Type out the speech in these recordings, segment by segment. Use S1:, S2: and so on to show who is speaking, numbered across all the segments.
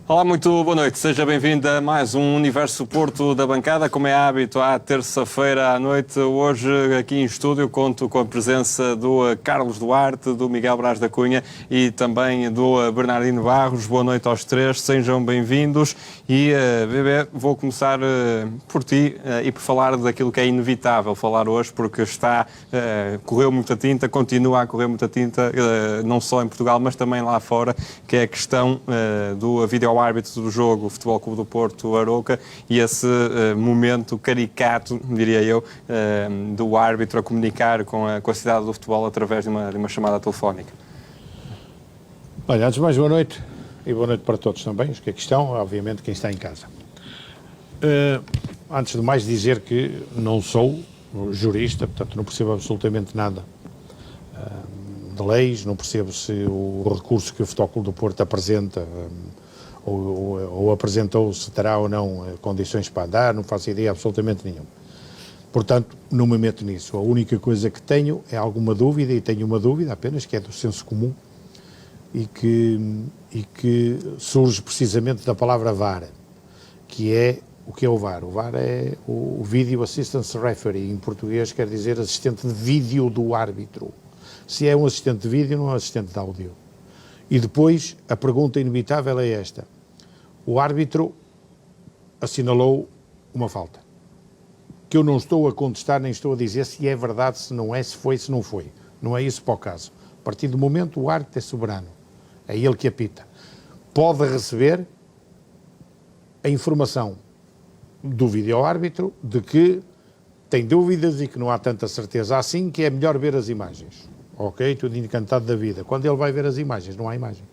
S1: Olá, muito boa noite. Seja bem-vindo a mais um Universo Porto da Bancada. Como é hábito, à terça-feira à noite, hoje aqui em estúdio, conto com a presença do Carlos Duarte, do Miguel Braz da Cunha e também do Bernardino Barros. Boa noite aos três, sejam bem-vindos. E, Bebé, vou começar por ti e por falar daquilo que é inevitável falar hoje, porque correu muita tinta, continua a correr muita tinta, não só em Portugal, mas também lá fora, que é a questão do vídeo árbitro do jogo Futebol Clube do Porto-Arouca e esse momento caricato, diria eu, do árbitro a comunicar com a cidade do futebol através de uma chamada telefónica.
S2: Olha, antes de mais, boa noite e boa noite para todos também, os que aqui estão, obviamente quem está em casa. Antes de mais dizer que não sou jurista, portanto não percebo absolutamente nada de leis, não percebo se o recurso que o Futebol Clube do Porto apresenta ou apresentou, se terá ou não condições para andar, não faço ideia absolutamente nenhuma. Portanto, não me meto nisso. A única coisa que tenho é alguma dúvida, e tenho uma dúvida apenas, que é do senso comum, e que surge precisamente da palavra VAR, que é o que é o VAR. O VAR é o Video Assistance Referee, em português quer dizer assistente de vídeo do árbitro. Se é um assistente de vídeo, não é um assistente de áudio. E depois, a pergunta inevitável é esta. O árbitro assinalou uma falta, que eu não estou a contestar, nem estou a dizer se é verdade, se não é, se foi, se não foi. Não é isso para o caso. A partir do momento, o árbitro é soberano. É ele que apita. Pode receber a informação do vídeo-árbitro de que tem dúvidas e que não há tanta certeza assim, que é melhor ver as imagens. Ok, tudo encantado da vida. Quando ele vai ver as imagens, não há imagem.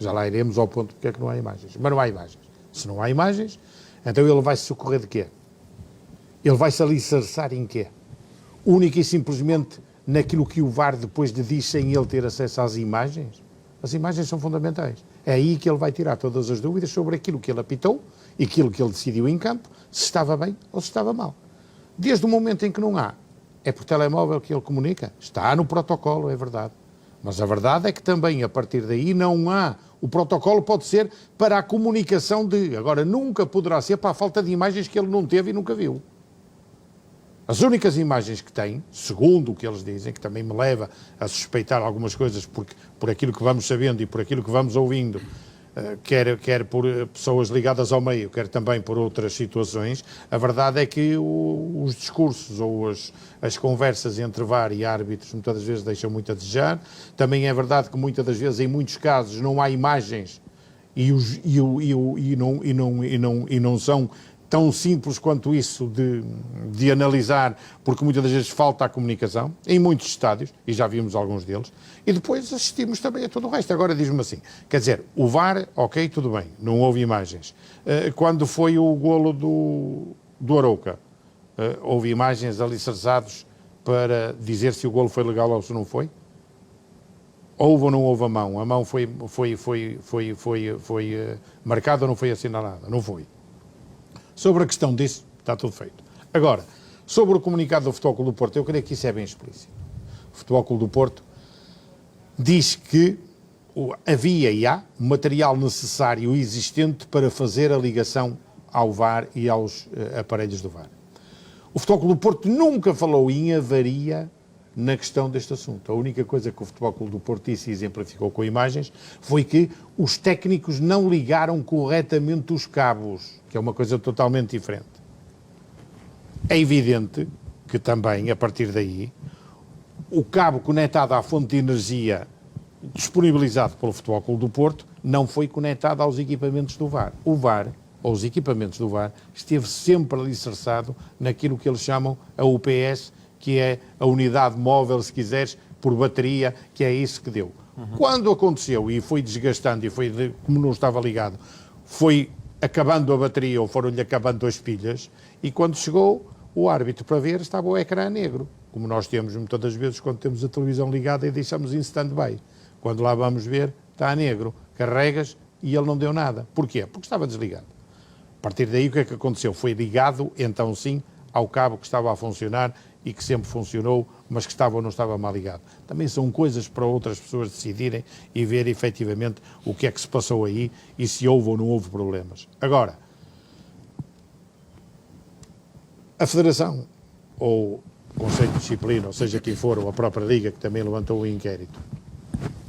S2: Já lá iremos ao ponto porque é que não há imagens. Mas não há imagens. Se não há imagens, então ele vai se socorrer de quê? Ele vai se alicerçar em quê? Única e simplesmente naquilo que o VAR depois lhe diz sem ele ter acesso às imagens? As imagens são fundamentais. É aí que ele vai tirar todas as dúvidas sobre aquilo que ele apitou e aquilo que ele decidiu em campo, se estava bem ou se estava mal. Desde o momento em que não há, é por telemóvel que ele comunica. Está no protocolo, é verdade. Mas a verdade é que também, a partir daí, não há. O protocolo pode ser para a comunicação de... Agora, nunca poderá ser para a falta de imagens que ele não teve e nunca viu. As únicas imagens que tem, segundo o que eles dizem, que também me leva a suspeitar algumas coisas por aquilo que vamos sabendo e por aquilo que vamos ouvindo, quer por pessoas ligadas ao meio, quer também por outras situações, a verdade é que os discursos ou as conversas entre VAR e árbitros muitas das vezes deixam muito a desejar. Também é verdade que muitas das vezes, em muitos casos, não há imagens e não são tão simples quanto isso de analisar, porque muitas das vezes falta a comunicação, em muitos estádios, e já vimos alguns deles, e depois assistimos também a todo o resto. Agora diz-me assim, quer dizer, o VAR, ok, tudo bem, não houve imagens. Quando foi o golo do Arouca, houve imagens alicerçados para dizer se o golo foi legal ou se não foi? Houve ou não houve a mão? A mão foi marcada ou não foi assinalada? Não foi. Sobre a questão disso, está tudo feito. Agora, sobre o comunicado do Futebol Clube do Porto, eu creio que isso é bem explícito. O Futebol Clube do Porto diz que havia e há material necessário e existente para fazer a ligação ao VAR e aos aparelhos do VAR. O Futebol Clube do Porto nunca falou em avaria na questão deste assunto. A única coisa que o Futebol Clube do Porto disse e exemplificou com imagens foi que os técnicos não ligaram corretamente os cabos, que é uma coisa totalmente diferente. É evidente que também, a partir daí, o cabo conectado à fonte de energia disponibilizado pelo Futebol Clube do Porto não foi conectado aos equipamentos do VAR. O VAR, ou os equipamentos do VAR, esteve sempre alicerçado naquilo que eles chamam a UPS, que é a unidade móvel, se quiseres, por bateria, que é isso que deu. Quando aconteceu e foi desgastando e foi, como não estava ligado, foi acabando a bateria ou foram-lhe acabando as pilhas, e quando chegou o árbitro para ver, estava o ecrã negro, como nós temos muitas das vezes quando temos a televisão ligada e deixamos em stand-by. Quando lá vamos ver, está a negro, carregas e ele não deu nada. Porquê? Porque estava desligado. A partir daí o que é que aconteceu? Foi ligado, então sim, ao cabo que estava a funcionar e que sempre funcionou, mas que estava ou não estava mal ligado. Também são coisas para outras pessoas decidirem e ver efetivamente o que é que se passou aí e se houve ou não houve problemas. Agora, a Federação, ou o Conselho de Disciplina, ou seja quem for, ou a própria Liga, que também levantou o inquérito,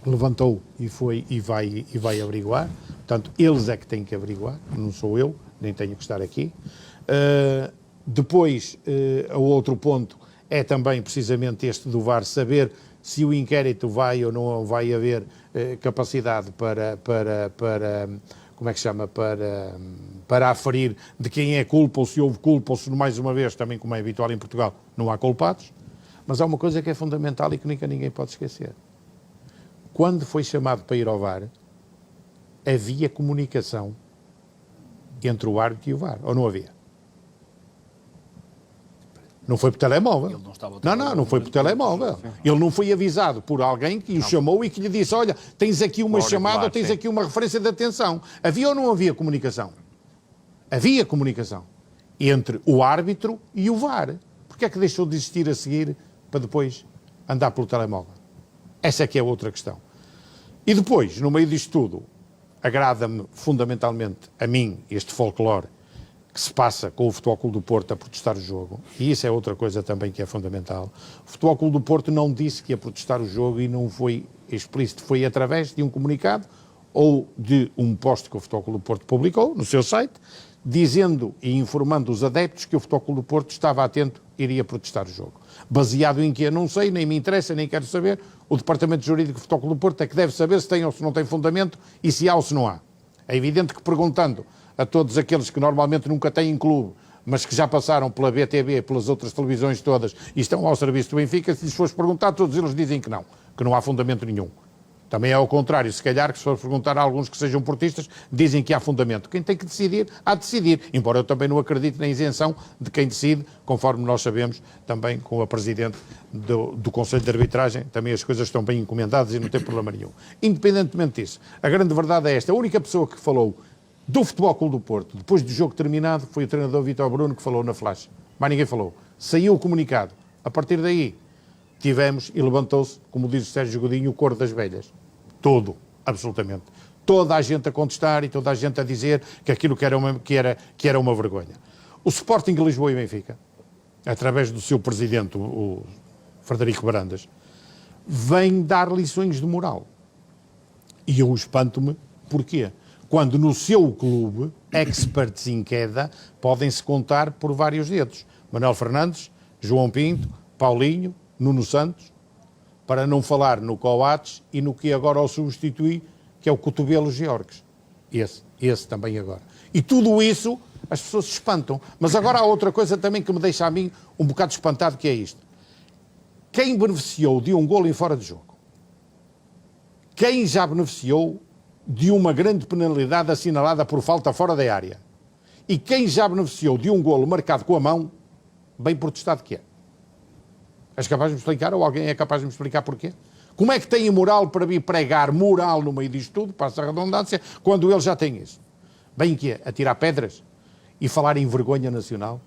S2: levantou e vai averiguar. Portanto, eles é que têm que averiguar, não sou eu, nem tenho que estar aqui. Depois, o outro ponto é também precisamente este do VAR, saber se o inquérito vai ou não vai haver capacidade para como é que se chama, para aferir de quem é culpa, ou se houve culpa, ou se mais uma vez, também como é habitual em Portugal, não há culpados. Mas há uma coisa que é fundamental e que nunca ninguém pode esquecer. Quando foi chamado para ir ao VAR, havia comunicação entre o árbitro e o VAR, ou não havia? Não foi por telemóvel. Não foi por telemóvel. Ele não foi avisado por alguém que o chamou e que lhe disse, olha, tens aqui uma chamada ou tens aqui uma referência de atenção. Havia ou não havia comunicação? Havia comunicação entre o árbitro e o VAR. Porquê é que deixou de existir a seguir para depois andar pelo telemóvel? Essa é que é outra questão. E depois, no meio disto tudo, agrada-me fundamentalmente a mim este folclore que se passa com o Futebol Clube do Porto a protestar o jogo, e isso é outra coisa também que é fundamental. O Futebol Clube do Porto não disse que ia protestar o jogo e não foi explícito, foi através de um comunicado ou de um post que o Futebol Clube do Porto publicou no seu site, dizendo e informando os adeptos que o Futebol Clube do Porto estava atento e iria protestar o jogo. Baseado em que eu não sei, nem me interessa, nem quero saber, o Departamento Jurídico do Futebol Clube do Porto é que deve saber se tem ou se não tem fundamento e se há ou se não há. É evidente que perguntando a todos aqueles que normalmente nunca têm clube, mas que já passaram pela BTV, pelas outras televisões todas e estão ao serviço do Benfica, se lhes fores perguntar, todos eles dizem que não há fundamento nenhum. Também é ao contrário, se calhar, que se for perguntar a alguns que sejam portistas, dizem que há fundamento. Quem tem que decidir, há de decidir. Embora eu também não acredite na isenção de quem decide, conforme nós sabemos, também com a Presidente do Conselho de Arbitragem, também as coisas estão bem encomendadas e não tem problema nenhum. Independentemente disso, a grande verdade é esta. A única pessoa que falou do Futebol Clube do Porto, depois do jogo terminado, foi o treinador Vítor Bruno que falou na flash. Mais ninguém falou. Saiu o comunicado. A partir daí, tivemos e levantou-se, como diz o Sérgio Godinho, o coro das velhas. Todo, absolutamente. Toda a gente a contestar e toda a gente a dizer que aquilo que era uma vergonha. O Sporting Lisboa e Benfica, através do seu presidente, o Frederico Brandas, vem dar lições de moral. E eu espanto-me, porquê? Quando no seu clube, experts em queda, podem-se contar por vários dedos. Manuel Fernandes, João Pinto, Paulinho, Nuno Santos, para não falar no Coates e no que agora o substitui, que é o Cotovelo Georges. Esse também agora. E tudo isso, as pessoas se espantam. Mas agora há outra coisa também que me deixa a mim um bocado espantado, que é isto. Quem beneficiou de um golo em fora de jogo? Quem já beneficiou de uma grande penalidade assinalada por falta fora da área? E quem já beneficiou de um golo marcado com a mão, bem protestado que é? És capaz de me explicar, ou alguém é capaz de me explicar porquê? Como é que tem moral para vir pregar moral no meio disto tudo, passa a redundância, quando ele já tem isso? Bem que é, atirar pedras e falar em vergonha nacional?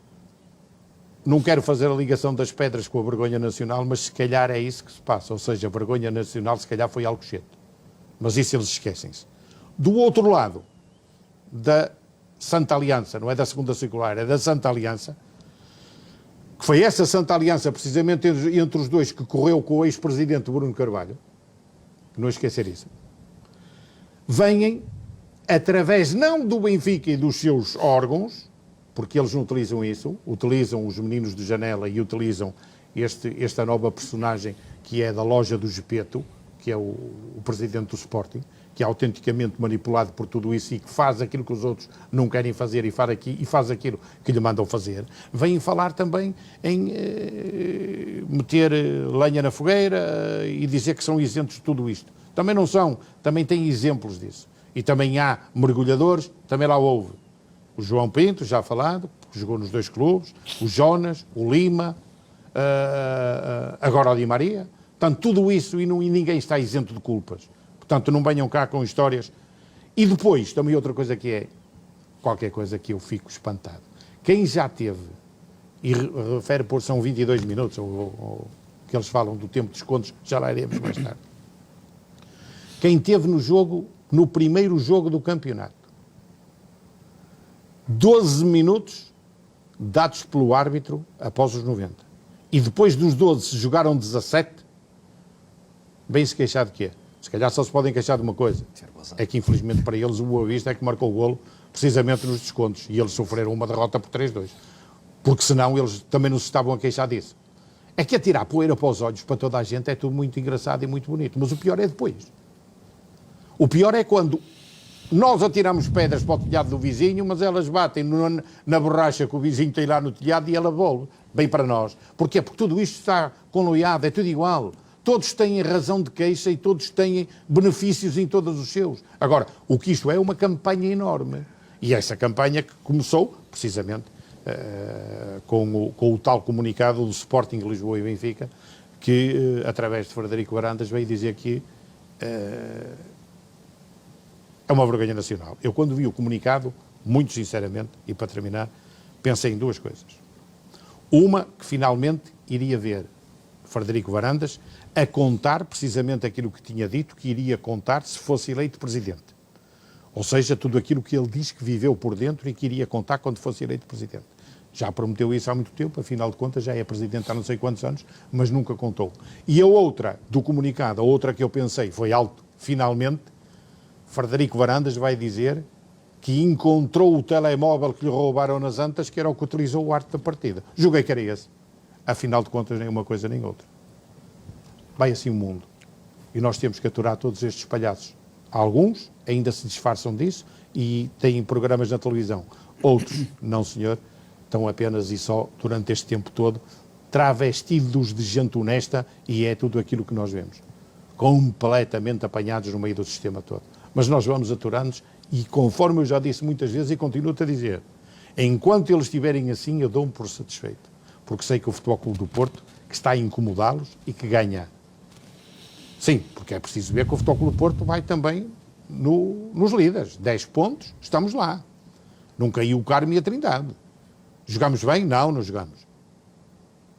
S2: Não quero fazer a ligação das pedras com a vergonha nacional, mas se calhar é isso que se passa, ou seja, a vergonha nacional se calhar foi Alcochete. Mas isso eles esquecem-se. Do outro lado, da Santa Aliança, não é da Segunda Circular, é da Santa Aliança, que foi essa Santa Aliança, precisamente entre os dois, que correu com o ex-presidente Bruno Carvalho, não esquecer isso, vêm, através não do Benfica e dos seus órgãos, porque eles não utilizam isso, utilizam os meninos de Janela e utilizam esta nova personagem que é da loja do Gepeto, que é o presidente do Sporting, que é autenticamente manipulado por tudo isso e que faz aquilo que os outros não querem fazer e faz aquilo que lhe mandam fazer, vêm falar também em meter lenha na fogueira e dizer que são isentos de tudo isto. Também não são, também têm exemplos disso. E também há mergulhadores, também lá houve o João Pinto, já falado, que jogou nos dois clubes, o Jonas, o Lima, agora o Di Maria. Portanto, tudo isso e ninguém está isento de culpas. Portanto, não venham cá com histórias. E depois, também outra coisa que é, qualquer coisa que eu fico espantado. Quem já teve e refere por são 22 minutos, ou que eles falam do tempo de descontos, já lá iremos mais tarde. Quem teve no jogo, no primeiro jogo do campeonato, 12 minutos dados pelo árbitro após os 90. E depois dos 12 se jogaram 17, bem se queixar de quê? Se calhar só se podem queixar de uma coisa. É que infelizmente para eles o Boa Vista é que marcou o golo precisamente nos descontos. E eles sofreram uma derrota por 3-2. Porque senão eles também não se estavam a queixar disso. É que atirar poeira para os olhos para toda a gente é tudo muito engraçado e muito bonito. Mas o pior é depois. O pior é quando nós atiramos pedras para o telhado do vizinho, mas elas batem na borracha que o vizinho tem lá no telhado e ela volve. Bem para nós. Porquê? Porque tudo isto está conluiado, é tudo igual. Todos têm razão de queixa e todos têm benefícios em todos os seus. Agora, o que isto é uma campanha enorme. E essa campanha que começou, precisamente, com o tal comunicado do Sporting, Lisboa e Benfica, que, através de Frederico Varandas, veio dizer que é uma vergonha nacional. Eu, quando vi o comunicado, muito sinceramente, e para terminar, pensei em duas coisas. Uma, que finalmente iria ver Frederico Varandas a contar precisamente aquilo que tinha dito que iria contar se fosse eleito presidente. Ou seja, tudo aquilo que ele diz que viveu por dentro e que iria contar quando fosse eleito presidente. Já prometeu isso há muito tempo, afinal de contas já é presidente há não sei quantos anos, mas nunca contou. E a outra do comunicado, a outra que eu pensei foi alto, finalmente, Frederico Varandas vai dizer que encontrou o telemóvel que lhe roubaram nas Antas, que era o que utilizou o arte da partida. Julguei que era esse. Afinal de contas, nem uma coisa nem outra. Vai assim o mundo. E nós temos que aturar todos estes palhaços. Alguns ainda se disfarçam disso e têm programas na televisão. Outros, não senhor, estão apenas e só, durante este tempo todo, travestidos de gente honesta, e é tudo aquilo que nós vemos. Completamente apanhados no meio do sistema todo. Mas nós vamos aturando-nos e, conforme eu já disse muitas vezes e continuo a dizer, enquanto eles estiverem assim, eu dou-me por satisfeito. Porque sei que o Futebol Clube do Porto, que está a incomodá-los e que ganha. Sim, porque é preciso ver que o Futebol Clube do Porto vai também nos líderes. 10 pontos, estamos lá. Não caiu o Carmo e a Trindade. Jogamos bem? Não jogamos.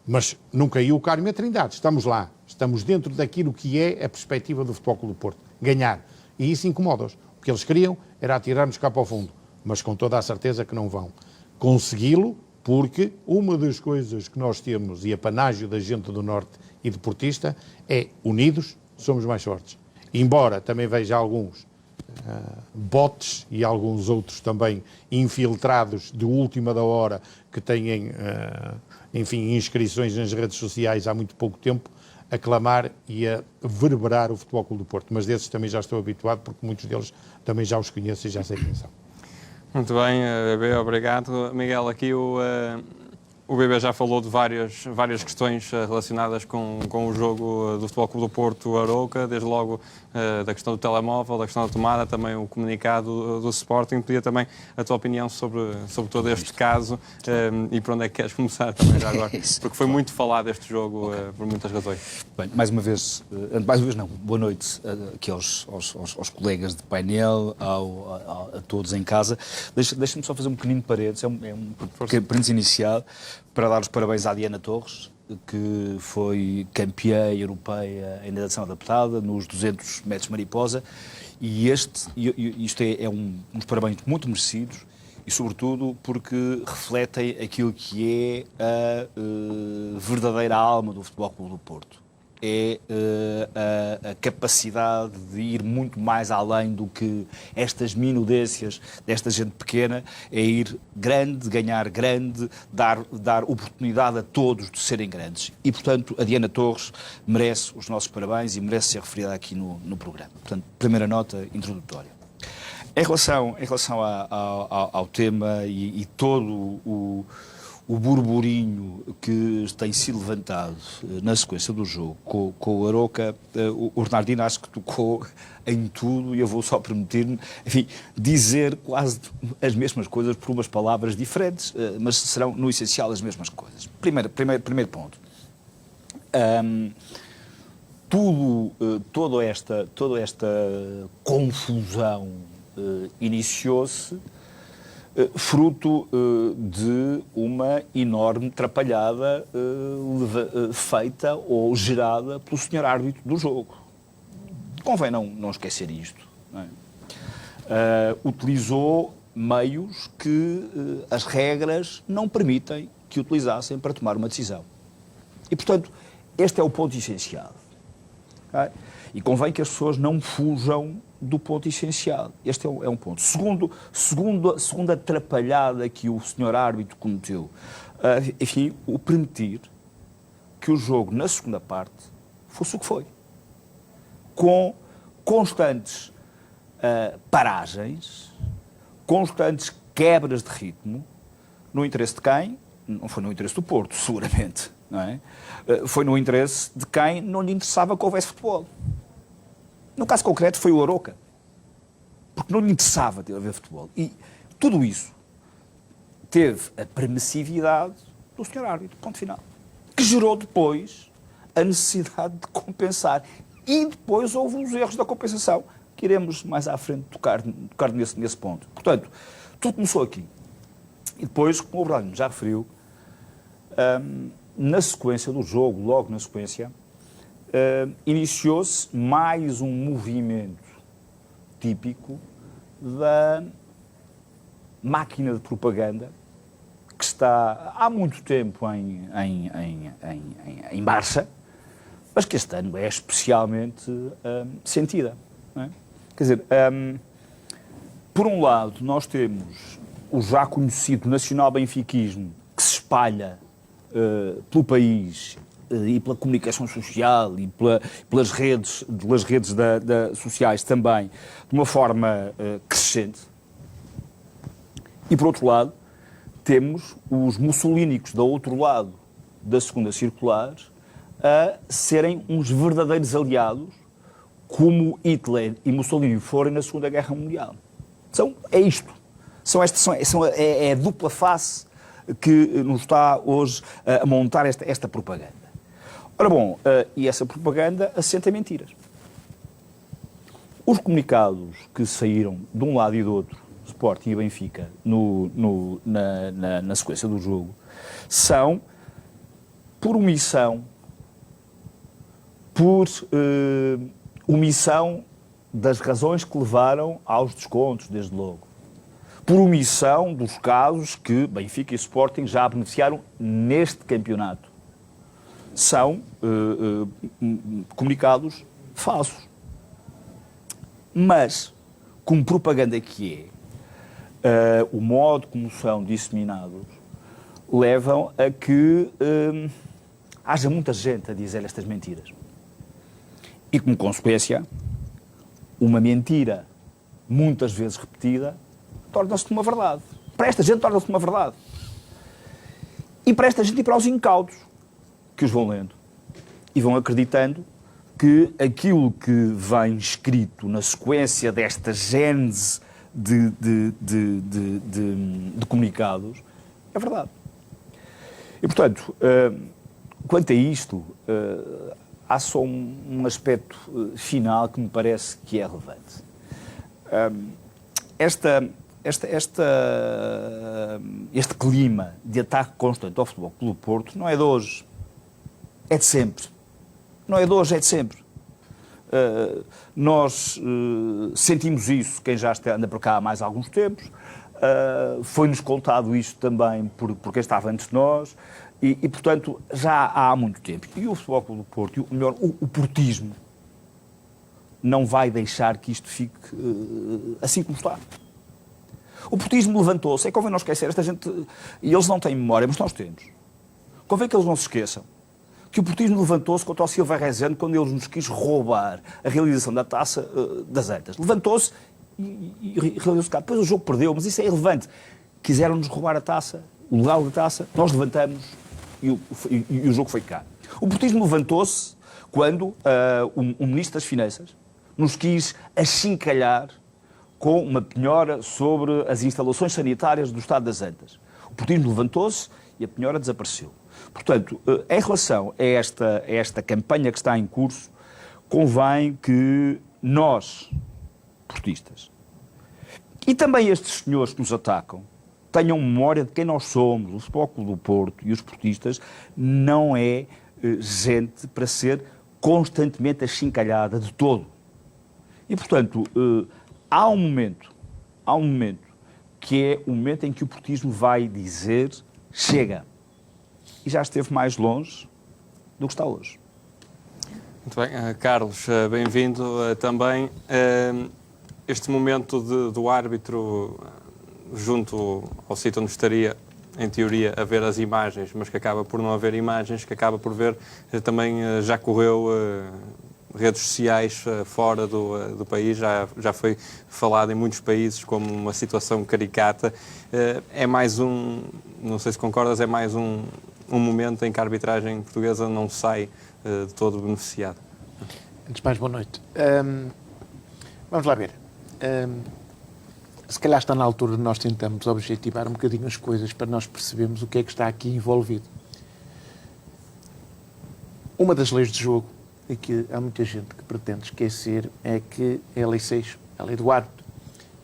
S2: Mas não caiu o Carmo e a Trindade. Estamos lá. Estamos dentro daquilo que é a perspectiva do Futebol Clube do Porto. Ganhar. E isso incomoda-os. O que eles queriam era atirar-nos cá para o fundo. Mas com toda a certeza que não vão consegui-lo, porque uma das coisas que nós temos, e a panágio da gente do Norte e de portista, é unidos, somos mais fortes. Embora também veja alguns bots e alguns outros também infiltrados de última da hora que têm, enfim, inscrições nas redes sociais há muito pouco tempo, a clamar e a verberar o Futebol Clube do Porto. Mas desses também já estou habituado, porque muitos deles também já os conheço e já sei quem são. Muito bem, Bebê, obrigado. Miguel, aqui o Bebê já falou de várias questões relacionadas com o jogo do Futebol Clube do Porto Arouca, desde logo da questão do telemóvel, da questão da tomada, também o comunicado do Sporting. Pedia também a tua opinião sobre todo este caso e por onde é que queres começar também já agora, porque foi muito falado este jogo por muitas razões.
S3: Bem, mais uma vez não, boa noite aqui aos colegas de painel, a todos em casa. Deixa-me só fazer um pequenino parênteses, parênteses inicial, para dar os parabéns à Diana Torres, que foi campeã europeia em natação adaptada nos 200 metros mariposa, e isto é uns parabéns muito merecidos, e sobretudo porque refletem aquilo que é a verdadeira alma do Futebol Clube do Porto. É a capacidade de ir muito mais além do que estas minudências desta gente pequena, é ir grande, ganhar grande, dar oportunidade a todos de serem grandes. E, portanto, a Diana Torres merece os nossos parabéns e merece ser referida aqui no programa. Portanto, primeira nota introdutória. Em relação ao tema e todo o burburinho que tem sido levantado na sequência do jogo com o Arouca, o Bernardino acho que tocou em tudo, e eu vou só permitir-me, enfim, dizer quase as mesmas coisas por umas palavras diferentes, mas serão no essencial as mesmas coisas. Primeiro ponto. Toda esta confusão iniciou-se fruto de uma enorme trapalhada feita ou gerada pelo senhor árbitro do jogo. Convém não esquecer isto. Não é? Utilizou meios que as regras não permitem que utilizassem para tomar uma decisão. E, portanto, este é o ponto essencial. Okay? E convém que as pessoas não fujam do ponto essencial. Este é um ponto. Segunda atrapalhada que o senhor árbitro cometeu, enfim, o permitir que o jogo, na segunda parte, fosse o que foi. Com constantes paragens, constantes quebras de ritmo, no interesse de quem? Não foi no interesse do Porto, seguramente. Não é? Foi no interesse de quem não lhe interessava que houvesse futebol. No caso concreto foi o Arouca, porque não lhe interessava haver futebol. E tudo isso teve a permissividade do senhor árbitro, ponto final, que gerou depois a necessidade de compensar. E depois houve os erros da compensação, que iremos mais à frente tocar nesse ponto. Portanto, tudo começou aqui. E depois, como o Bernardo já referiu, na sequência do jogo, logo na sequência, iniciou-se mais um movimento típico da máquina de propaganda que está há muito tempo em marcha, mas que este ano é especialmente sentida. Não é? Quer dizer, por um lado, nós temos o já conhecido nacional benfiquismo que se espalha pelo país e pela comunicação social e pelas redes sociais também, de uma forma crescente. E, por outro lado, temos os mussolínicos do outro lado da segunda circular a serem uns verdadeiros aliados, como Hitler e Mussolini foram na Segunda Guerra Mundial. É isto. É a dupla face que nos está hoje a montar esta propaganda. Ora bom, e essa propaganda assenta mentiras. Os que saíram de um lado e do outro, Sporting e Benfica, na sequência do jogo, são por omissão, das razões que levaram aos descontos, desde logo. Por omissão dos casos que Benfica e Sporting já beneficiaram neste campeonato. São comunicados falsos. Mas, como propaganda que é, o modo como são disseminados levam a que haja muita gente a dizer estas mentiras. E, como consequência, uma mentira muitas vezes repetida torna-se uma verdade. Para esta gente torna-se uma verdade. E para esta gente e para os incautos que os vão lendo e vão acreditando que aquilo que vem escrito na sequência desta gênese de comunicados é verdade. E, portanto, quanto a isto, há só um aspecto final que me parece que é relevante. Este clima de ataque constante ao Futebol Clube do Porto não é de hoje, é de sempre. Não é de hoje, é de sempre. Nós sentimos isso, quem já anda por cá há mais alguns tempos, foi-nos contado isto também por quem estava antes de nós, e, portanto, já há muito tempo. E o Futebol Clube do Porto, o portismo, não vai deixar que isto fique assim como está. O portismo levantou-se, convém não esquecer, esta gente, e eles não têm memória, mas nós temos. Convém que eles não se esqueçam que o portismo levantou-se contra o Silva Rezende quando ele nos quis roubar a realização da Taça das Antas. Levantou-se e realizou-se cá. Depois o jogo perdeu, mas isso é irrelevante. Quiseram-nos roubar a taça, o legal da taça, nós levantamos e o jogo foi cá. O portismo levantou-se quando o Ministro das Finanças nos quis achincalhar com uma penhora sobre as instalações sanitárias do Estado das Antas. O portismo levantou-se e a penhora desapareceu. Portanto, em relação a esta campanha que está em curso, convém que nós, portistas, e também estes senhores que nos atacam, tenham memória de quem nós somos. O Futebol Clube do Porto e os portistas não é gente para ser constantemente achincalhada de todo. E, portanto, há um momento que é o momento em que o portismo vai dizer chega. E já esteve mais longe do que está hoje.
S1: Muito bem. Carlos, bem-vindo também. Este momento do árbitro junto ao sítio onde estaria, em teoria, a ver as imagens, mas que acaba por não haver imagens, que acaba por ver, também já correu redes sociais fora do país, já foi falado em muitos países como uma situação caricata. É mais não sei se concordas, é mais um momento em que a arbitragem portuguesa não sai de todo beneficiada.
S2: Antes de mais, boa noite. Vamos lá ver. Se calhar está na altura de nós tentarmos objetivar um bocadinho as coisas para nós percebermos o que é que está aqui envolvido. Uma das leis de jogo, e que há muita gente que pretende esquecer, é que é a Lei 6, a Lei do Árbitro.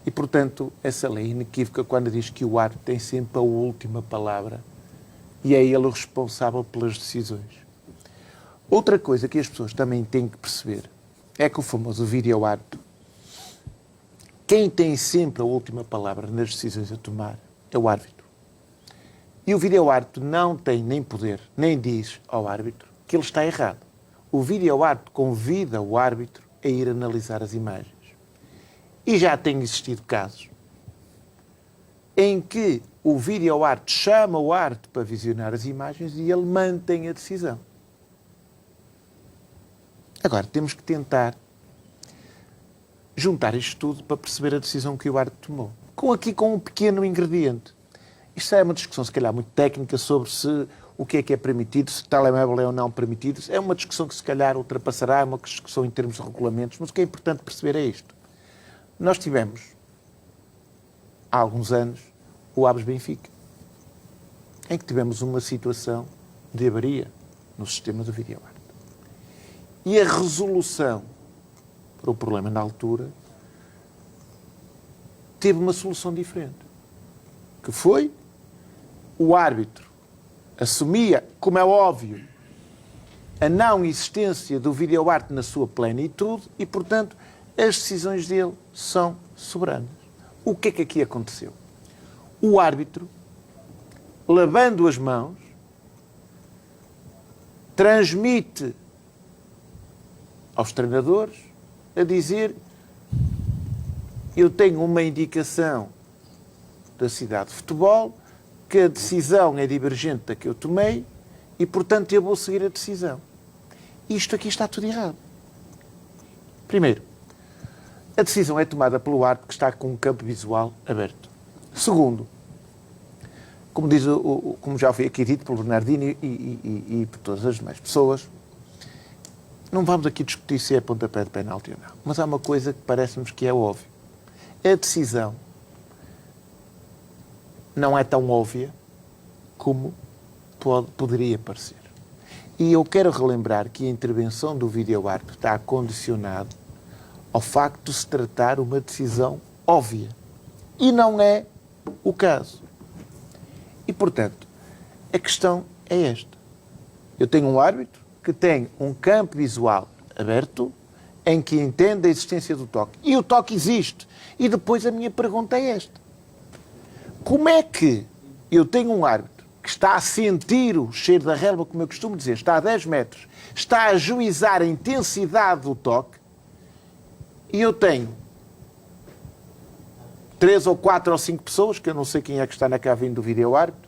S2: E, portanto, essa lei é inequívoca quando diz que o árbitro tem sempre a última palavra e é ele o responsável pelas decisões. Outra coisa que as pessoas também têm que perceber é que o famoso vídeo-árbitro, quem tem sempre a última palavra nas decisões a tomar é o árbitro. E o vídeo-árbitro não tem nem poder, nem diz ao árbitro que ele está errado. O vídeo-árbitro convida o árbitro a ir analisar as imagens. E já tem existido casos em que o vídeo-árbitro chama o árbitro para visionar as imagens e ele mantém a decisão. Agora, temos que tentar juntar isto tudo para perceber a decisão que o árbitro tomou. Com um pequeno ingrediente. Isto é uma discussão, se calhar, muito técnica sobre o que é permitido, se telemóvel é ou não permitido. É uma discussão que, se calhar, ultrapassará, é uma discussão em termos de regulamentos, mas o que é importante perceber é isto. Nós tivemos, há alguns anos, o Aves Benfica, em que tivemos uma situação de avaria no sistema do vídeo-árbitro. E a resolução para o problema na altura teve uma solução diferente, que foi o árbitro assumia, como é óbvio, a não existência do vídeo-árbitro na sua plenitude e, portanto, as decisões dele são soberanas. O que é que aqui aconteceu? O árbitro, lavando as mãos, transmite aos treinadores a dizer: eu tenho uma indicação da cidade de futebol que a decisão é divergente da que eu tomei e, portanto, eu vou seguir a decisão. Isto aqui está tudo errado. Primeiro, a decisão é tomada pelo árbitro que está com um campo visual aberto. Segundo, como já foi aqui dito pelo Bernardino e por todas as demais pessoas, não vamos aqui discutir se é pontapé de penalti ou não, mas há uma coisa que parece-nos que é óbvio. A decisão não é tão óbvia como poderia parecer. E eu quero relembrar que a intervenção do vídeo-árbitro está condicionado ao facto de se tratar uma decisão óbvia. E não é o caso. E, portanto, a questão é esta. Eu tenho um árbitro que tem um campo visual aberto em que entende a existência do toque. E o toque existe. E depois a minha pergunta é esta. Como é que eu tenho um árbitro que está a sentir o cheiro da relva, como eu costumo dizer, está a 10 metros, está a ajuizar a intensidade do toque, e eu tenho 3 ou 4 ou 5 pessoas, que eu não sei quem é que está na cabine do vídeo-árbitro,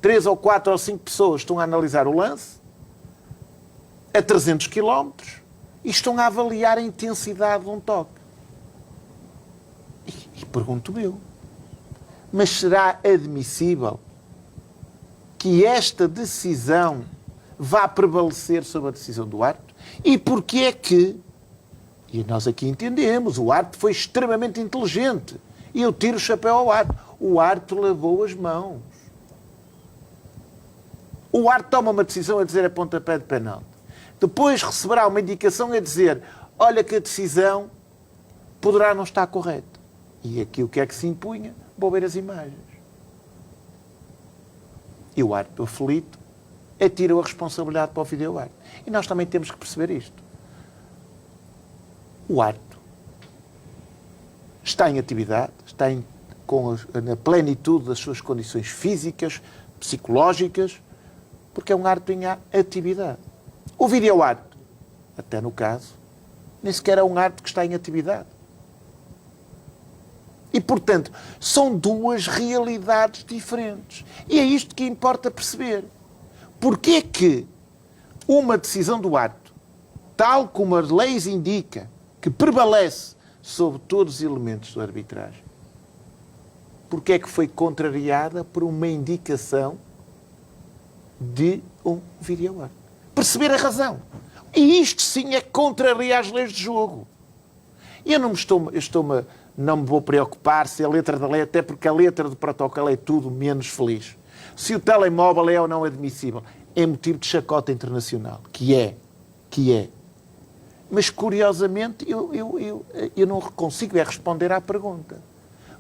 S2: 3 ou 4 ou 5 pessoas estão a analisar o lance a 300 km e estão a avaliar a intensidade de um toque. E pergunto eu, mas será admissível que esta decisão vá prevalecer sobre a decisão do árbitro? E porquê é que, e nós aqui entendemos, o árbitro foi extremamente inteligente, e eu tiro o chapéu ao árbitro, o árbitro lavou as mãos. O árbitro toma uma decisão a dizer a pontapé de penalti. Depois receberá uma indicação a dizer: olha que a decisão poderá não estar correta. E aqui o que é que se impunha? Vou ver as imagens.
S4: E o árbitro aflito atira a responsabilidade para o vídeo-árbitro. E nós também temos que perceber isto. O árbitro está em atividade, está na plenitude das suas condições físicas, psicológicas, porque é um árbitro em atividade. O vídeo-árbitro, até no caso, nem sequer é um árbitro que está em atividade. E, portanto, são duas realidades diferentes. E é isto que importa perceber. Porquê é que uma decisão do árbitro, tal como as leis indicam, que prevalece sobre todos os elementos da arbitragem, porque é que foi contrariada por uma indicação de um vídeo-árbitro? Perceber a razão. E isto sim é contrariar as leis de jogo. E eu não me vou preocupar se a letra da lei, até porque a letra do protocolo é tudo menos feliz. Se o telemóvel é ou não admissível, é motivo de chacota internacional, que é. Mas, curiosamente, eu não consigo responder à pergunta.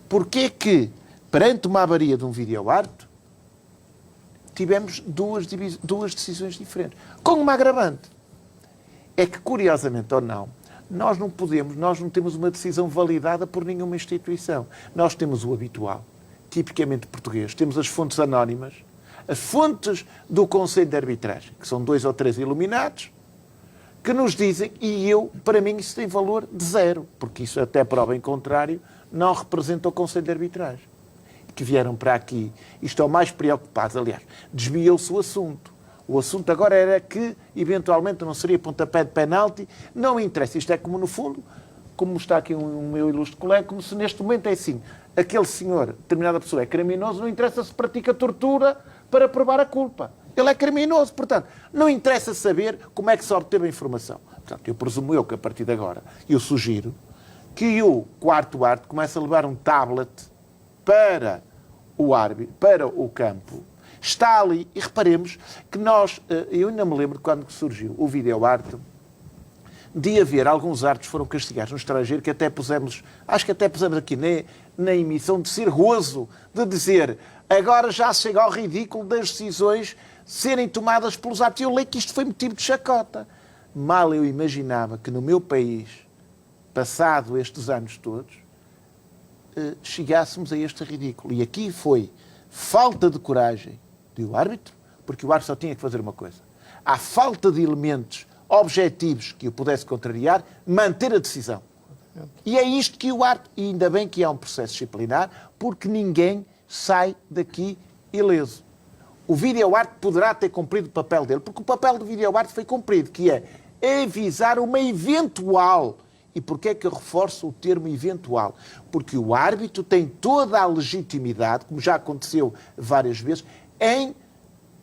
S4: Porquê que, perante uma avaria de um vídeo-árbitro, tivemos duas decisões diferentes? Com uma agravante. É que, curiosamente ou não, nós não temos uma decisão validada por nenhuma instituição. Nós temos o habitual, tipicamente português. Temos as fontes anónimas, as fontes do Conselho de Arbitragem, que são 2 ou 3 iluminados, que nos dizem, para mim isso tem valor de 0, porque isso até prova em contrário, não representa o Conselho de Arbitragem. Que vieram para aqui e estão mais preocupados, aliás, desviou-se o assunto. O assunto agora era que, eventualmente, não seria pontapé de penalti, não interessa. Isto é como, no fundo, como está aqui um meu ilustre colega, como se neste momento é assim, aquele senhor, determinada pessoa é criminoso, não interessa se pratica tortura para provar a culpa. Ele é criminoso, portanto, não interessa saber como é que se obteve a informação. Portanto, eu presumo que a partir de agora, eu sugiro que o quarto árbitro comece a levar um tablet para o árbitro, para o campo, está ali, e reparemos que eu ainda me lembro de quando surgiu o vídeo-árbitro, de haver alguns árbitros que foram castigados no estrangeiro, que até pusemos aqui na emissão, de ser gozo, de dizer, agora já chega ao ridículo das decisões serem tomadas pelos árbitros. Eu leio que isto foi motivo de chacota. Mal eu imaginava que no meu país, passado estes anos todos, chegássemos a este ridículo. E aqui foi falta de coragem do árbitro, porque o árbitro só tinha que fazer uma coisa. Há falta de elementos objetivos que o pudesse contrariar, manter a decisão. E é isto que o árbitro, e ainda bem que há um processo disciplinar, porque ninguém sai daqui ileso. O vídeo-árbitro poderá ter cumprido o papel dele, porque o papel do vídeo-árbitro foi cumprido, que é avisar uma eventual. E porquê é que eu reforço o termo eventual? Porque o árbitro tem toda a legitimidade, como já aconteceu várias vezes, em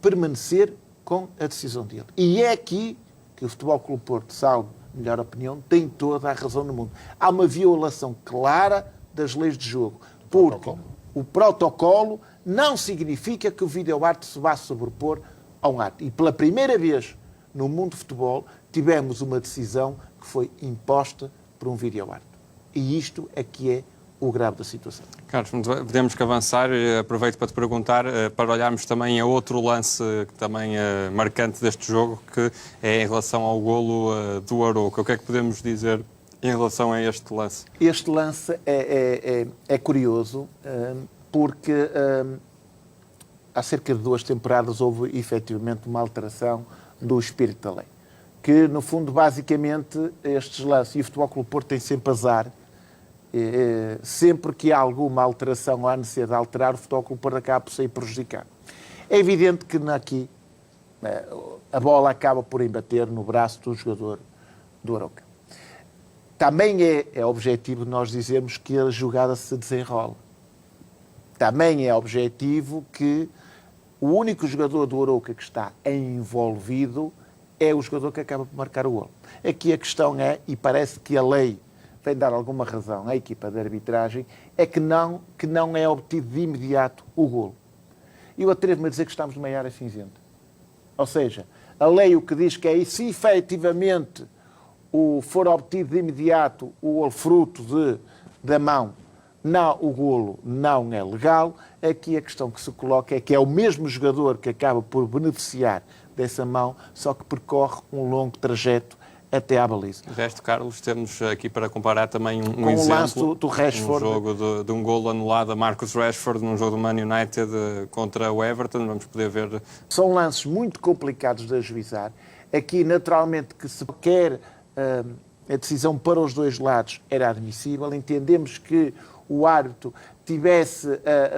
S4: permanecer com a decisão dele. E é aqui que o Futebol Clube Porto, salvo melhor opinião, tem toda a razão no mundo. Há uma violação clara das leis de jogo, porque o protocolo não significa que o vídeo-árbitro se vá sobrepor a um árbitro. E pela primeira vez no mundo do futebol tivemos uma decisão que foi imposta por um vídeo-árbitro. E isto é que é o grave da situação.
S1: Carlos, podemos que avançar. Aproveito para te perguntar, para olharmos também a outro lance também marcante deste jogo, que é em relação ao golo do Arouca. O que é que podemos dizer em relação a este lance?
S4: Este lance é curioso, porque há cerca de 2 temporadas houve efetivamente uma alteração do espírito da lei. Que, no fundo, basicamente, estes lances, e o Futebol Clube Porto tem sempre azar, sempre que há alguma alteração ou há necessidade de alterar, o Futebol Clube Porto acaba por sair prejudicado. É evidente que aqui a bola acaba por embater no braço do jogador do Arouca. Também é objetivo nós dizermos que a jogada se desenrola. Também é objetivo que o único jogador do Arouca que está envolvido é o jogador que acaba por marcar o golo. Aqui a questão é, e parece que a lei vem dar alguma razão à equipa de arbitragem, é que não é obtido de imediato o golo. E eu atrevo-me a dizer que estamos numa área cinzenta. Ou seja, a lei o que diz que é, se efetivamente for obtido de imediato o golo fruto da mão não, o golo não é legal. Aqui a questão que se coloca é que é o mesmo jogador que acaba por beneficiar dessa mão, só que percorre um longo trajeto até à baliza.
S1: De resto, Carlos, temos aqui para comparar também um
S4: Com o
S1: exemplo,
S4: lance do Rashford.
S1: um jogo de um golo anulado a Marcus Rashford num jogo do Man United contra o Everton. Vamos poder ver.
S4: São lances muito complicados de ajuizar. Aqui, naturalmente, que se quer a decisão para os dois lados era admissível. Entendemos que o árbitro tivesse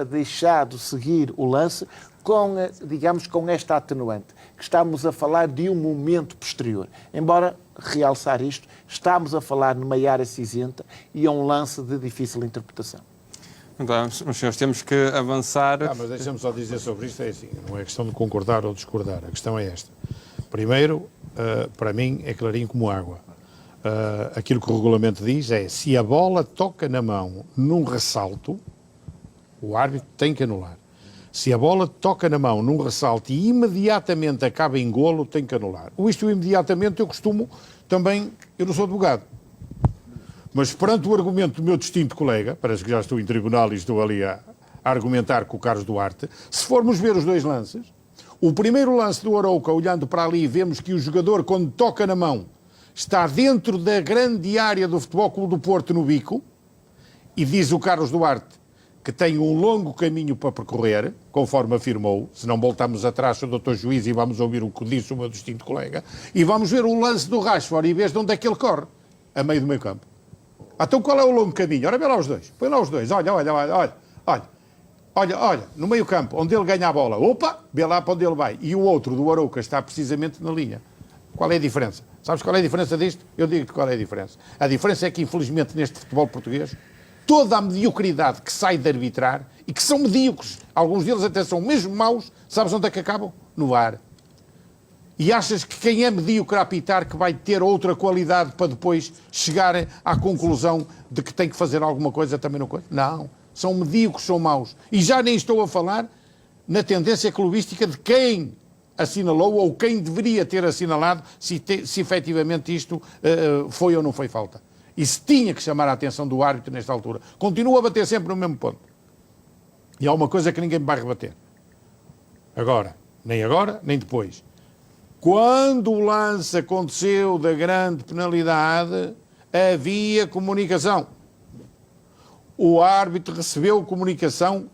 S4: deixado seguir o lance com, digamos, com esta atenuante, que estamos a falar de um momento posterior. Embora, realçar isto, estamos a falar numa área cinzenta e é um lance de difícil interpretação.
S1: Então, meus senhores, temos que avançar.
S2: Mas deixa-me só dizer sobre isto, é assim, não é questão de concordar ou discordar, a questão é esta. Primeiro, para mim, é clarinho como água. Aquilo que o regulamento diz é, se a bola toca na mão num ressalto, o árbitro tem que anular. Se a bola toca na mão num ressalto e imediatamente acaba em golo, tem que anular. Isto imediatamente eu costumo também, eu não sou advogado, mas perante o argumento do meu distinto colega, parece que já estou em tribunal e estou ali a argumentar com o Carlos Duarte, se formos ver os dois lances, o primeiro lance do Arouca, olhando para ali, vemos que o jogador, quando toca na mão, está dentro da grande área do Futebol Clube do Porto no bico, e diz o Carlos Duarte que tem um longo caminho para percorrer, conforme afirmou, se não voltamos atrás o doutor Juiz e vamos ouvir o que disse o meu distinto colega, e vamos ver o lance do Rashford e ver de onde é que ele corre, a meio do meio campo. Então qual é o longo caminho? Ora, vê lá os dois, põe lá os dois, olha, no meio campo, onde ele ganha a bola, opa, vê lá para onde ele vai, e o outro do Arouca está precisamente na linha. Qual é a diferença? Sabes qual é a diferença disto? Eu digo-te qual é a diferença. A diferença é que, infelizmente, neste futebol português, toda a mediocridade que sai de arbitrar, e que são medíocres, alguns deles até são mesmo maus, sabes onde é que acabam? No VAR. E achas que quem é medíocre a apitar que vai ter outra qualidade para depois chegar à conclusão de que tem que fazer alguma coisa também no coisa? Não. São medíocres, são maus. E já nem estou a falar na tendência clubística de quem assinalou ou quem deveria ter assinalado se efetivamente isto foi ou não foi falta. E se tinha que chamar a atenção do árbitro nesta altura. Continua a bater sempre no mesmo ponto. E há uma coisa que ninguém vai rebater. Agora, nem depois. Quando o lance aconteceu da grande penalidade, havia comunicação. O árbitro recebeu comunicação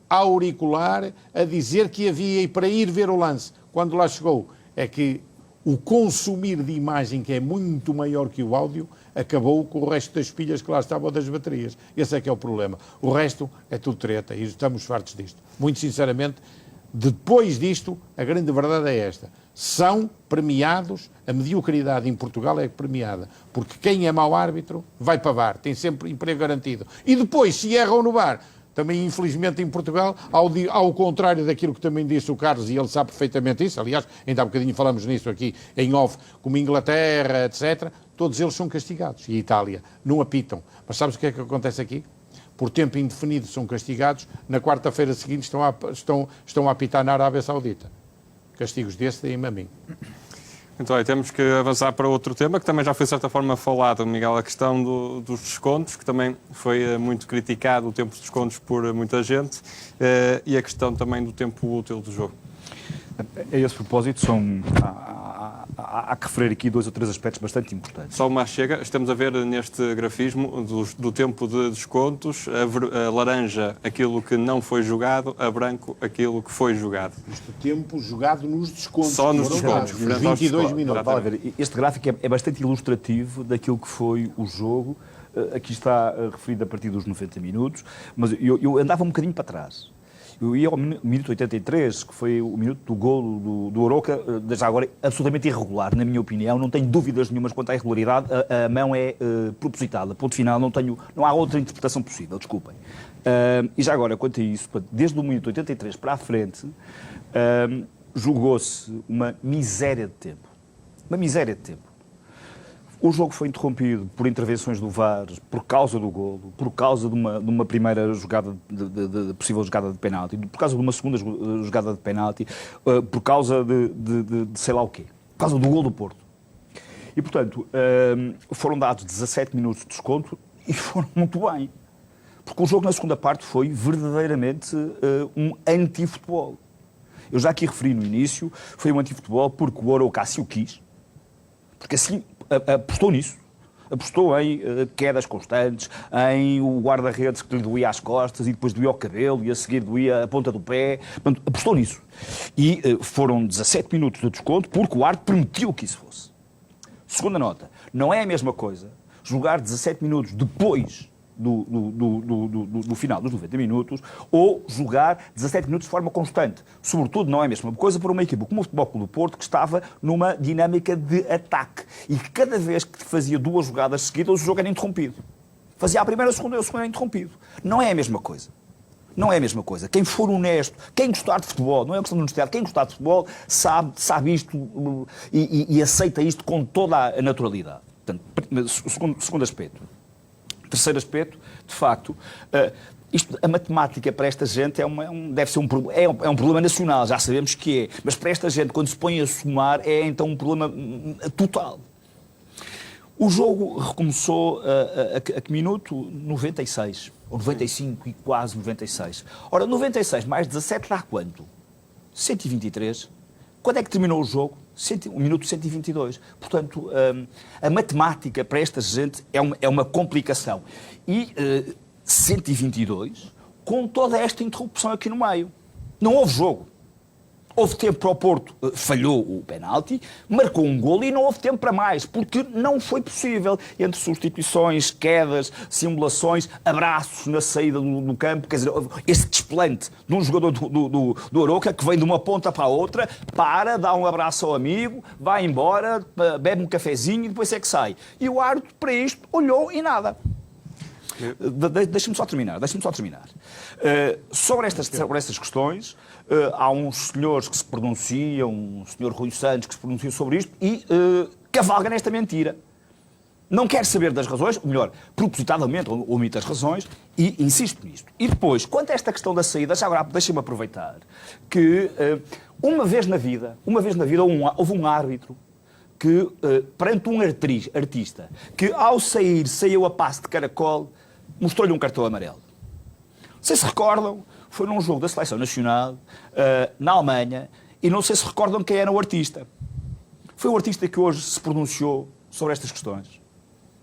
S2: auricular a dizer que havia para ir ver o lance. Quando lá chegou, é que o consumir de imagem, que é muito maior que o áudio, acabou com o resto das pilhas que lá estavam das baterias. Esse é que é o problema. O resto é tudo treta e estamos fartos disto. Muito sinceramente, depois disto, a grande verdade é esta. São premiados, a mediocridade em Portugal é premiada, porque quem é mau árbitro vai para VAR, tem sempre emprego garantido. E depois, se erram no VAR, também infelizmente em Portugal, ao contrário daquilo que também disse o Carlos, e ele sabe perfeitamente isso, aliás, ainda há bocadinho falamos nisso aqui em off, como Inglaterra, etc., todos eles são castigados, e Itália, não apitam. Mas sabes o que é que acontece aqui? Por tempo indefinido são castigados, na quarta-feira seguinte estão a apitar na Arábia Saudita. Castigos desse deem-me a mim.
S1: Então, aí temos que avançar para outro tema, que também já foi de certa forma falado, Miguel, a questão dos descontos, que também foi muito criticado, o tempo de descontos por muita gente, e a questão também do tempo útil do jogo.
S3: A esse propósito, há que referir aqui 2 ou 3 aspectos bastante importantes.
S1: Só uma chega, estamos a ver neste grafismo do tempo de descontos, a laranja aquilo que não foi jogado, a branco aquilo que foi jogado.
S2: Isto tempo jogado nos descontos.
S1: Só nos descontos.
S2: 22 minutos.
S3: Vale a ver, este gráfico é bastante ilustrativo daquilo que foi o jogo. Aqui está referido a partir dos 90 minutos, mas eu andava um bocadinho para trás. Eu ia ao minuto 83, que foi o minuto do golo do Arouca, já agora absolutamente irregular, na minha opinião, não tenho dúvidas nenhumas quanto à irregularidade, a mão é propositada, ponto final, não há outra interpretação possível, desculpem. E já agora, quanto a isso, desde o minuto 83 para a frente, julgou-se uma miséria de tempo. Uma miséria de tempo. O jogo foi interrompido por intervenções do VAR, por causa do golo, por causa de uma primeira jogada, de possível jogada de penalti, por causa de uma segunda jogada de penalti, por causa de sei lá o quê, por causa do golo do Porto. E, portanto, foram dados 17 minutos de desconto e foram muito bem. Porque o jogo na segunda parte foi verdadeiramente um anti-futebol. Eu já aqui referi no início, foi um anti-futebol porque o Arouca assim o quis, porque assim apostou nisso. Apostou em quedas constantes, em o guarda-redes que lhe doía as costas e depois doía o cabelo e a seguir doía a ponta do pé. Portanto, apostou nisso. E foram 17 minutos de desconto porque o árbitro permitiu que isso fosse. Segunda nota, não é a mesma coisa jogar 17 minutos depois do final dos 90 minutos ou jogar 17 minutos de forma constante. Sobretudo não é a mesma coisa para uma equipa como o Futebol Clube do Porto, que estava numa dinâmica de ataque e que cada vez que fazia 2 jogadas seguidas o jogo era interrompido. Fazia a primeira, a segunda e a segunda era interrompido. Não é a mesma coisa. Não é a mesma coisa. Quem for honesto, quem gostar de futebol, não é uma questão de honestidade, quem gostar de futebol sabe isto e aceita isto com toda a naturalidade. Portanto, segundo aspecto. Terceiro aspecto, de facto, a matemática para esta gente deve ser um problema nacional, já sabemos que é, mas para esta gente, quando se põe a somar, é então um problema total. O jogo recomeçou a que minuto? 96, ou 95 e quase 96. Ora, 96 mais 17 dá quanto? 123. Quando é que terminou o jogo? O minuto 122. Portanto, a matemática para esta gente é uma complicação. E 122, com toda esta interrupção aqui no meio. Não houve jogo. Houve tempo para o Porto, falhou o penalti, marcou um golo e não houve tempo para mais, porque não foi possível. Entre substituições, quedas, simulações, abraços na saída do campo, quer dizer, esse desplante de um jogador do Arouca que vem de uma ponta para a outra, dá um abraço ao amigo, vai embora, bebe um cafezinho e depois é que sai. E o árbitro, para isto, olhou e nada. Deixa-me só terminar. Sobre estas questões, há uns senhores que se pronunciam, um senhor Rui Santos que se pronuncia sobre isto e cavalga nesta mentira. Não quer saber das razões, ou melhor, propositadamente omite as razões e insiste nisto. E depois, quanto a esta questão da saída, já agora deixem-me aproveitar que uma vez na vida houve um árbitro que, perante um artista, que ao saiu a passe de caracol, mostrou-lhe um cartão amarelo. Não sei se recordam, foi num jogo da Seleção Nacional, na Alemanha, e não sei se recordam quem era o artista. Foi o artista que hoje se pronunciou sobre estas questões.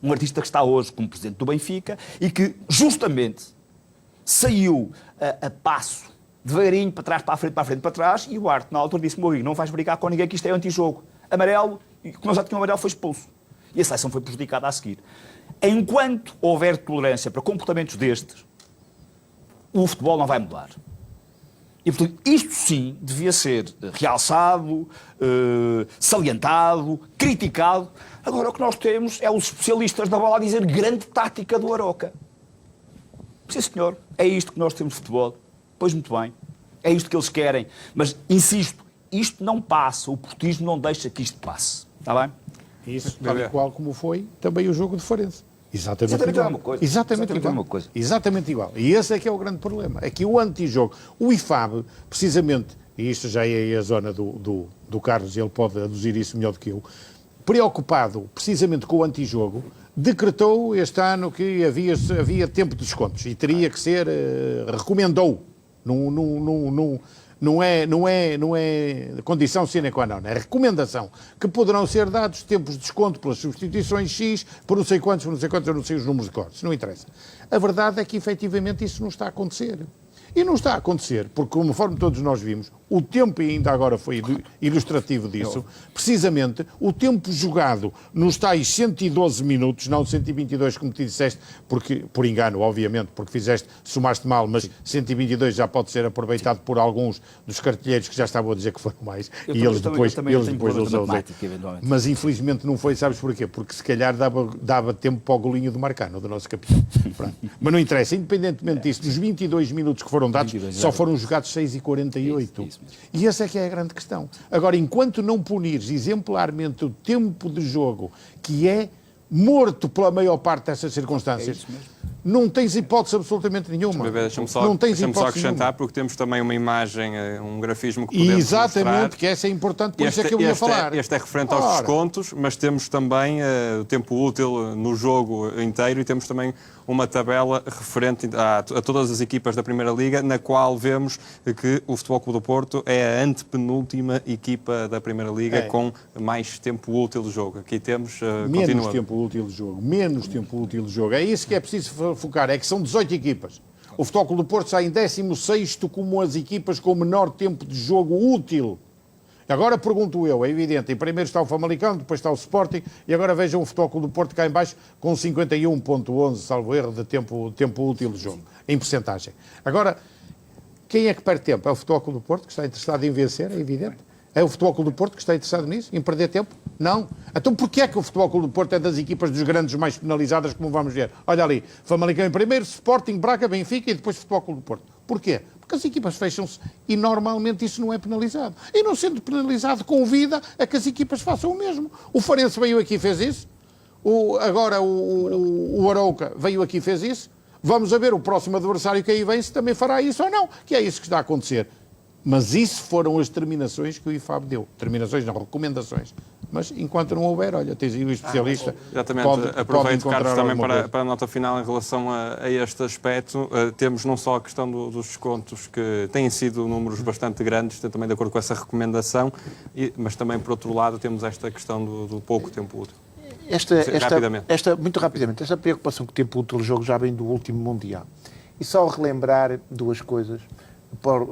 S3: Um artista que está hoje como presidente do Benfica e que, justamente, saiu a passo, devagarinho, para trás, para a frente, para a frente, para trás, e o árbitro, na altura, disse: meu amigo, não vais brigar com ninguém, que isto é antijogo. Amarelo, e como já tinha um amarelo, foi expulso. E a seleção foi prejudicada a seguir. Enquanto houver tolerância para comportamentos destes, o futebol não vai mudar. E, portanto, isto sim devia ser realçado, salientado, criticado. Agora, o que nós temos é os especialistas da bola a dizer grande tática do Arouca. Sim, senhor, é isto que nós temos de futebol. Pois, muito bem, é isto que eles querem. Mas, insisto, isto não passa, o portismo não deixa que isto passe. Está bem?
S2: Isso, tal e qual como foi também o jogo de Farense. Exatamente igual.
S3: A mesma coisa.
S2: Exatamente igual.
S3: A mesma coisa.
S2: Exatamente igual. E esse é que é o grande problema. É que o antijogo, o IFAB, precisamente, e isto já é a zona do Carlos, ele pode aduzir isso melhor do que eu, preocupado precisamente com o antijogo, decretou este ano que havia tempo de descontos e teria que ser, recomendou, não é condição sine qua non, é recomendação, que poderão ser dados tempos de desconto pelas substituições X, por não sei quantos, eu não sei os números de cor, isso não interessa. A verdade é que, efetivamente, isso não está a acontecer. E não está a acontecer, porque, conforme todos nós vimos, o tempo, e ainda agora foi ilustrativo disso, precisamente, o tempo jogado nos tais 112 minutos, não 122, como te disseste, porque, por engano, obviamente, porque somaste mal, mas 122 já pode ser aproveitado por alguns dos cartilheiros que já estavam a dizer que foram mais, e eles depois usam. Mas, infelizmente, não foi, sabes porquê? Porque, se calhar, dava tempo para o golinho do Marcano, do nosso capitão. Mas não interessa, independentemente disso, dos 22 minutos que foram dados, só foram jogados 6:48. Isso. E essa é que é a grande questão. Agora, enquanto não punires exemplarmente o tempo de jogo, que é morto pela maior parte dessas circunstâncias, não tens hipótese absolutamente nenhuma.
S1: Deixa-me só,
S2: não tens
S1: deixa-me só
S2: hipótese
S1: acrescentar,
S2: nenhuma.
S1: porque temos também uma imagem, um grafismo que podemos
S2: Exatamente,
S1: mostrar.
S2: que essa é importante, por isso é que eu ia falar.
S1: Este é referente aos descontos, mas temos também o tempo útil no jogo inteiro e temos também uma tabela referente a todas as equipas da Primeira Liga, na qual vemos que o Futebol Clube do Porto é a antepenúltima equipa da Primeira Liga com mais tempo útil de jogo. Aqui temos...
S2: menos tempo útil de jogo. Menos tempo útil de jogo. É isso que é preciso focar. É que são 18 equipas. O Futebol Clube do Porto está em 16º como as equipas com menor tempo de jogo útil. Agora pergunto eu, é evidente, em primeiro está o Famalicão, depois está o Sporting, e agora vejam o Futebol Clube do Porto cá em baixo com 51,11, salvo erro, de tempo útil de jogo, em percentagem. Agora, quem é que perde tempo? É o Futebol Clube do Porto, que está interessado em vencer, é evidente. É o Futebol Clube do Porto que está interessado nisso, em perder tempo? Não. Então porquê é que o Futebol Clube do Porto é das equipas dos grandes mais penalizadas, como vamos ver? Olha ali, Famalicão em primeiro, Sporting, Braga, Benfica e depois Futebol Clube do Porto. Porquê? Porque as equipas fecham-se e normalmente isso não é penalizado. E não sendo penalizado, convida a que as equipas façam o mesmo. O Farense veio aqui e fez isso. Agora o Arouca veio aqui e fez isso. Vamos a ver o próximo adversário que aí vem se também fará isso ou não. Que é isso que está a acontecer. Mas isso foram as determinações que o IFAB deu. Determinações, não, recomendações. Mas enquanto não houver, olha, tens aí o especialista.
S1: Exatamente. Aproveito, Carlos, também para a nota final em relação a este aspecto. Temos não só a questão dos descontos, que têm sido números bastante grandes, também de acordo com essa recomendação, mas também, por outro lado, temos esta questão do pouco tempo útil.
S4: Muito rapidamente, esta preocupação com o tempo útil do jogo já vem do último Mundial. E só relembrar duas coisas.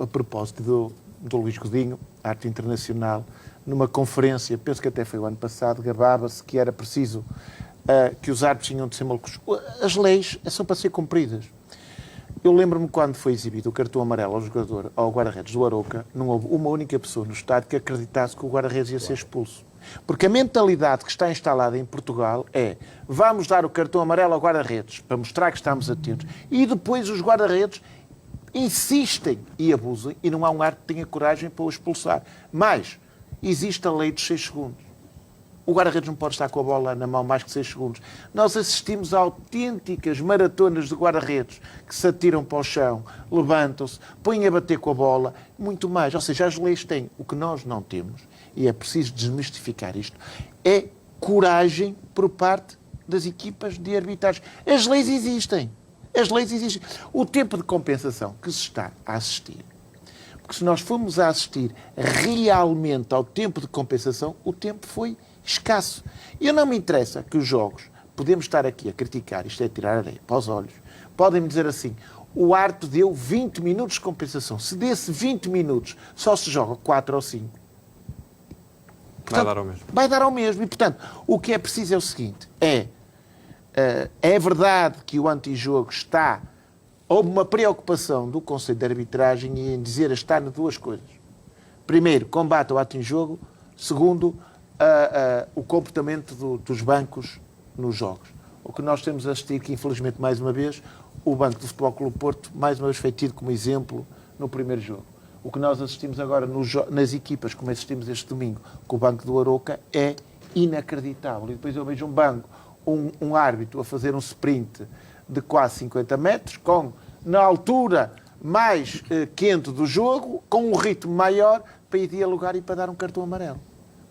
S4: A propósito do Luís Godinho, Arte Internacional, numa conferência, penso que até foi o ano passado, gabava-se que era preciso que os árbitros tinham de ser malucos. As leis são para ser cumpridas. Eu lembro-me quando foi exibido o cartão amarelo ao guarda-redes do Arouca, não houve uma única pessoa no estádio que acreditasse que o guarda-redes ia ser expulso. Porque a mentalidade que está instalada em Portugal é: vamos dar o cartão amarelo ao guarda-redes para mostrar que estamos atentos. E depois os guarda-redes insistem e abusam e não há um árbitro que tenha coragem para o expulsar. Mas existe a lei dos 6 segundos. O guarda-redes não pode estar com a bola na mão mais que 6 segundos. Nós assistimos a autênticas maratonas de guarda-redes que se atiram para o chão, levantam-se, põem a bater com a bola, muito mais. Ou seja, as leis têm. O que nós não temos, e é preciso desmistificar isto, é coragem por parte das equipas de arbitragem. As leis existem. As leis existem. O tempo de compensação que se está a assistir, porque se nós formos a assistir realmente ao tempo de compensação, o tempo foi escasso. E não me interessa que os jogos, podemos estar aqui a criticar, isto é tirar areia para os olhos, podem-me dizer assim: o árbitro deu 20 minutos de compensação. Se desse 20 minutos só se joga 4 ou 5,
S1: vai dar ao mesmo.
S4: Vai dar ao mesmo. E, portanto, o que é preciso é o seguinte: é verdade que o antijogo está... Houve uma preocupação do Conselho de Arbitragem em dizer estar nas duas coisas. Primeiro, combate ao ato em jogo. Segundo, o comportamento dos bancos nos jogos. O que nós temos a assistir, que infelizmente, mais uma vez, o Banco do Futebol Clube Porto, mais uma vez, foi tido como exemplo no primeiro jogo. O que nós assistimos agora nas equipas, como assistimos este domingo com o Banco do Arouca, é inacreditável. E depois eu vejo um árbitro a fazer um sprint de quase 50 metros, na altura mais quente do jogo, com um ritmo maior, para ir dialogar e para dar um cartão amarelo.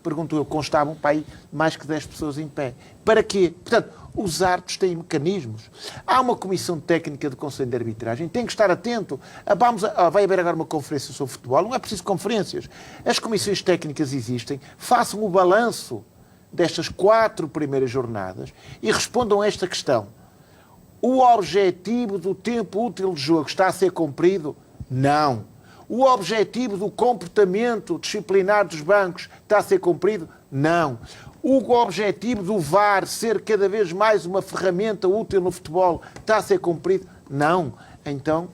S4: Pergunto eu, constavam para aí mais que 10 pessoas em pé. Para quê? Portanto, os árbitros têm mecanismos. Há uma comissão técnica do Conselho de Arbitragem, tem que estar atento. Vai haver agora uma conferência sobre futebol, não é preciso conferências. As comissões técnicas existem, façam o balanço destas 4 primeiras jornadas e respondam a esta questão: o objetivo do tempo útil de jogo está a ser cumprido? Não. O objetivo do comportamento disciplinar dos bancos está a ser cumprido? Não. O objetivo do VAR ser cada vez mais uma ferramenta útil no futebol está a ser cumprido? Não. Então,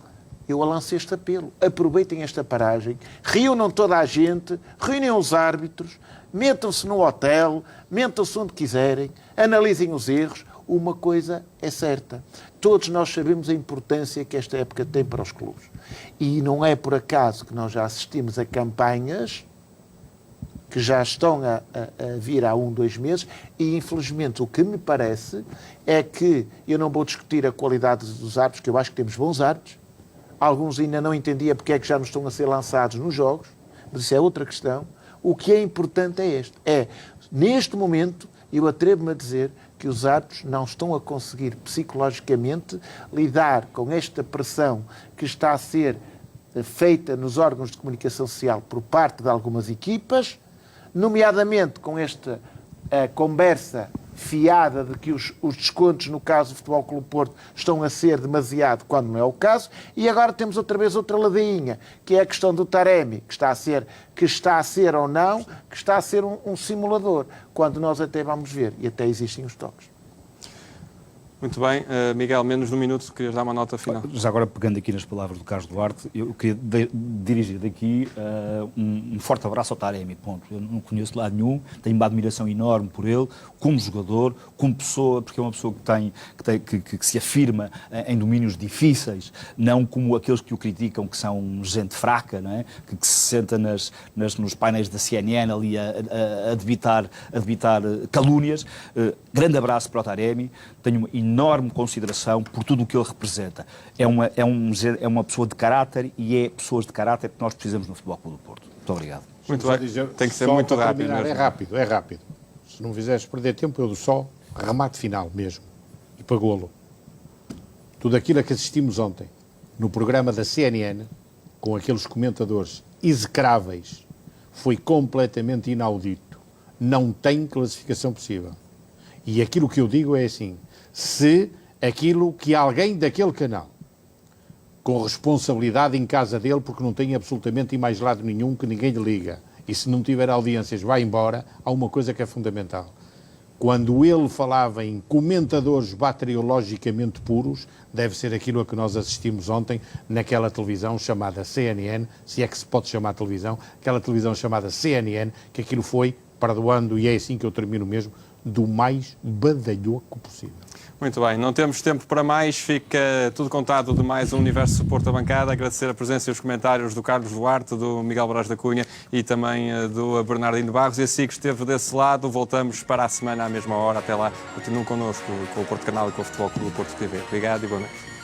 S4: eu lanço este apelo. Aproveitem esta paragem, reúnam toda a gente, reúnem os árbitros, metam-se no hotel, metam-se onde quiserem, analisem os erros. Uma coisa é certa: todos nós sabemos a importância que esta época tem para os clubes. E não é por acaso que nós já assistimos a campanhas que já estão a vir há 1, 2 meses, e infelizmente o que me parece é que, eu não vou discutir a qualidade dos árbitros, que eu acho que temos bons árbitros, alguns ainda não entendia porque é que já não estão a ser lançados nos jogos, mas isso é outra questão. O que é importante neste momento, eu atrevo-me a dizer que os árbitros não estão a conseguir psicologicamente lidar com esta pressão que está a ser feita nos órgãos de comunicação social por parte de algumas equipas, nomeadamente com esta conversa fiada de que os descontos, no caso do Futebol Clube Porto, estão a ser demasiado, quando não é o caso, e agora temos outra vez outra ladainha, que é a questão do Taremi, que está a ser ou não, que está a ser um simulador, quando nós até vamos ver, e até existem os toques.
S1: Muito bem. Miguel, menos de um minuto, querias dar uma nota final.
S3: Já agora, pegando aqui nas palavras do Carlos Duarte, eu queria dirigir daqui um forte abraço ao Taremi, ponto. Eu não conheço lá nenhum, tenho uma admiração enorme por ele, como jogador, como pessoa, porque é uma pessoa que se afirma em domínios difíceis, não como aqueles que o criticam, que são gente fraca, não é? que se senta nos painéis da CNN ali a debitar calúnias. Grande abraço para o Taremi, tenho uma enorme consideração por tudo o que ele representa. É uma pessoa de caráter, e é pessoas de caráter que nós precisamos no Futebol Clube do Porto. Muito obrigado.
S1: Muito bem. Tem que ser muito rápido.
S2: É rápido. Se não quiseres perder tempo, eu dou só remate final mesmo. E para golo. Tudo aquilo a que assistimos ontem no programa da CNN, com aqueles comentadores execráveis, foi completamente inaudito. Não tem classificação possível. E aquilo que eu digo é assim: se aquilo que alguém daquele canal, com responsabilidade em casa dele, porque não tem absolutamente em mais lado nenhum que ninguém lhe liga, e se não tiver audiências vai embora, há uma coisa que é fundamental. Quando ele falava em comentadores bacteriologicamente puros, deve ser aquilo a que nós assistimos ontem naquela televisão chamada CNN, se é que se pode chamar televisão, aquela televisão chamada CNN, que aquilo foi, perdoando, e é assim que eu termino mesmo, do mais badalhoco possível.
S1: Muito bem, não temos tempo para mais, fica tudo contado de mais um Universo Porto da Bancada. Agradecer a presença e os comentários do Carlos Duarte, do Miguel Braz da Cunha e também do Bernardino Barros. E assim que esteve desse lado, voltamos para a semana à mesma hora. Até lá, continuem connosco com o Porto Canal e com o Futebol Clube do Porto TV. Obrigado e boa noite.